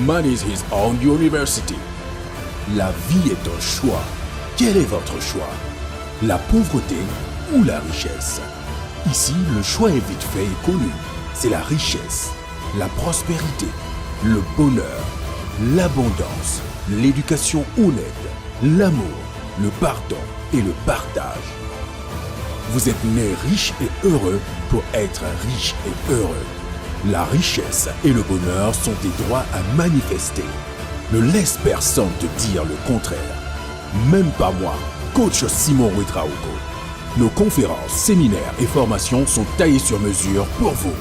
Man is his own university. La vie est un choix. Quel est votre choix? La pauvreté ou la richesse? Ici, le choix est vite fait et connu. C'est la richesse, la prospérité, le bonheur, l'abondance, l'éducation honnête, l'amour, le pardon et le partage. Vous êtes né riche et heureux pour être riche et heureux. La richesse et le bonheur sont des droits à manifester. Ne laisse personne te dire le contraire. Même pas moi, coach Simon Ouedraogo. Nos conférences, séminaires et formations sont taillées sur mesure pour vous.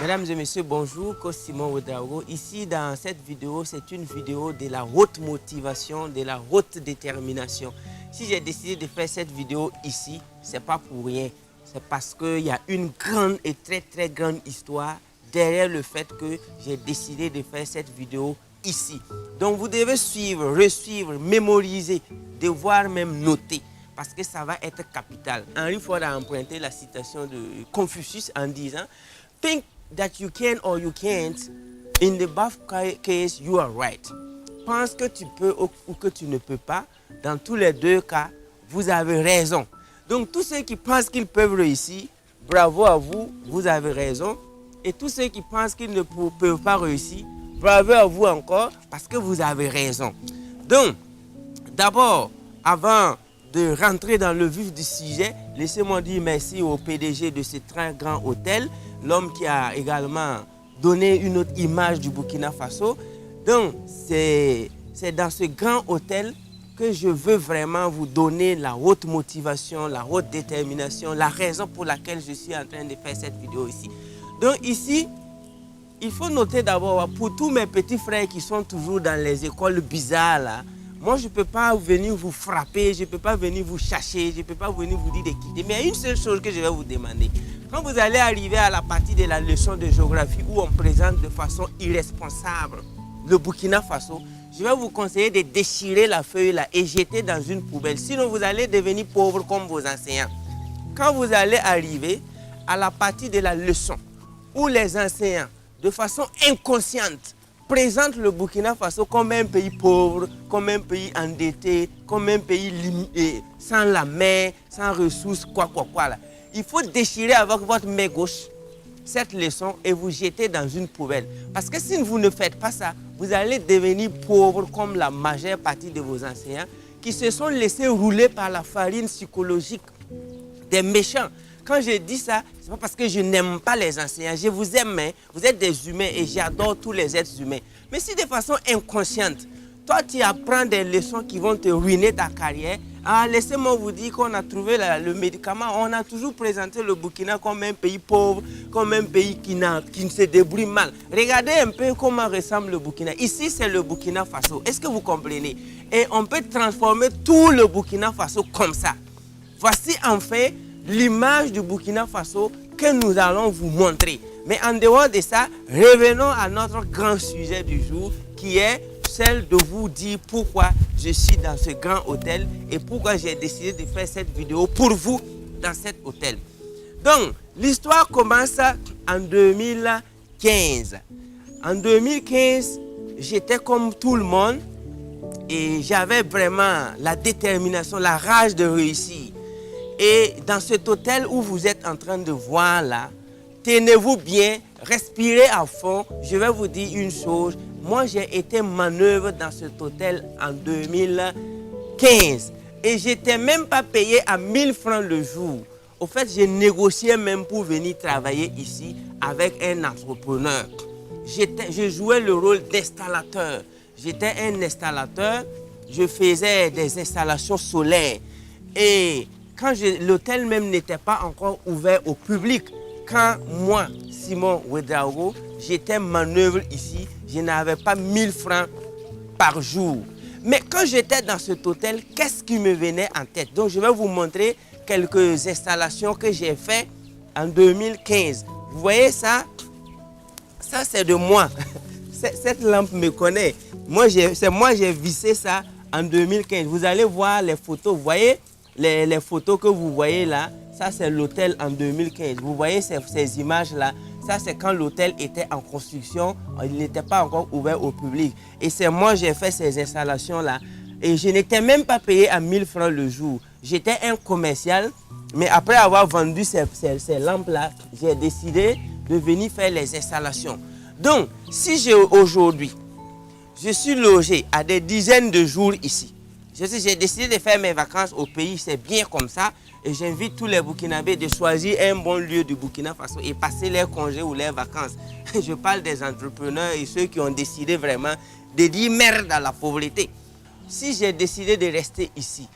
Mesdames et messieurs, bonjour, coach Simon Ouedraogo. Ici, dans cette vidéo, c'est une vidéo de la haute motivation, de la haute détermination. Si j'ai décidé de faire cette vidéo ici, c'est pas pour rien. C'est parce qu'il y a une grande et très grande histoire derrière le fait que j'ai décidé de faire cette vidéo ici. Donc vous devez suivre, resuivre, mémoriser, devoir même noter, parce que ça va être capital. Henry Ford a emprunté la citation de Confucius en disant « Think that you can or you can't, in the above case you are right ». Pense que tu peux ou que tu ne peux pas, dans tous les deux cas, vous avez raison. Donc tous ceux qui pensent qu'ils peuvent réussir, bravo à vous, vous avez raison. Et tous ceux qui pensent qu'ils ne peuvent pas réussir, bravo à vous encore, parce que vous avez raison. Donc, d'abord, avant de rentrer dans le vif du sujet, laissez-moi dire merci au PDG de ce très grand hôtel, l'homme qui a également donné une autre image du Burkina Faso. Donc, c'est dans ce grand hôtel que je veux vraiment vous donner la haute motivation, la haute détermination, la raison pour laquelle je suis en train de faire cette vidéo ici. Donc ici, il faut noter d'abord, pour tous mes petits frères qui sont toujours dans les écoles bizarres, là, moi je ne peux pas venir vous frapper, je ne peux pas venir vous chercher, je ne peux pas venir vous dire de quitter. Mais il y a une seule chose que je vais vous demander. Quand vous allez arriver à la partie de la leçon de géographie où on présente de façon irresponsable le Burkina Faso, je vais vous conseiller de déchirer la feuille là et jeter dans une poubelle. Sinon, vous allez devenir pauvre comme vos enseignants. Quand vous allez arriver à la partie de la leçon où les enseignants, de façon inconsciente, présentent le Burkina Faso comme un pays pauvre, comme un pays endetté, comme un pays limité, sans la mer, sans ressources, quoi là. Il faut déchirer avec votre main gauche cette leçon et vous jeter dans une poubelle. Parce que si vous ne faites pas ça, vous allez devenir pauvre comme la majeure partie de vos enseignants qui se sont laissés rouler par la farine psychologique des méchants. Quand je dis ça, ce n'est pas parce que je n'aime pas les enseignants. Je vous aime, hein. Vous êtes des humains et j'adore tous les êtres humains. Mais si de façon inconsciente, toi tu apprends des leçons qui vont te ruiner ta carrière, laissez-moi vous dire qu'on a trouvé le médicament. On a toujours présenté le Burkina comme un pays pauvre, comme un pays qui ne se débrouille mal. Regardez un peu comment ressemble le Burkina. Ici, c'est le Burkina Faso. Est-ce que vous comprenez? Et on peut transformer tout le Burkina Faso comme ça. Voici en fait l'image du Burkina Faso que nous allons vous montrer. Mais en dehors de ça, revenons à notre grand sujet du jour qui est celle de vous dire pourquoi je suis dans ce grand hôtel et pourquoi j'ai décidé de faire cette vidéo pour vous dans cet hôtel. Donc, l'histoire commence en 2015. En 2015, j'étais comme tout le monde et j'avais vraiment la détermination, la rage de réussir. Et dans cet hôtel où vous êtes en train de voir là, tenez-vous bien, respirez à fond. Je vais vous dire une chose. Moi, j'ai été manœuvre dans cet hôtel en 2015. Et je n'étais même pas payé à 1000 francs le jour. Au fait, j'ai négocié même pour venir travailler ici avec un entrepreneur. Je jouais le rôle d'installateur. J'étais un installateur. Je faisais des installations solaires. Et quand l'hôtel même n'était pas encore ouvert au public, quand moi, Simon Ouedraogo, j'étais manœuvre ici, je n'avais pas 1000 francs par jour. Mais quand j'étais dans cet hôtel, qu'est-ce qui me venait en tête? Donc, je vais vous montrer quelques installations que j'ai faites en 2015. Vous voyez ça? Ça, c'est de moi. Cette lampe me connaît. C'est moi, j'ai vissé ça en 2015. Vous allez voir les photos. Vous voyez les photos que vous voyez là? Ça, c'est l'hôtel en 2015. Vous voyez ces images-là. Ça, c'est quand l'hôtel était en construction. Il n'était pas encore ouvert au public. Et c'est moi qui ai fait ces installations-là. Et je n'étais même pas payé à 1000 francs le jour. J'étais un commercial. Mais après avoir vendu ces lampes-là, j'ai décidé de venir faire les installations. Donc, si aujourd'hui, je suis logé à des dizaines de jours ici. J'ai décidé de faire mes vacances au pays, c'est bien comme ça. Et j'invite tous les Burkinabés de choisir un bon lieu du Burkina Faso et passer leurs congés ou leurs vacances. Je parle des entrepreneurs et ceux qui ont décidé vraiment de dire merde à la pauvreté. Si j'ai décidé de rester ici,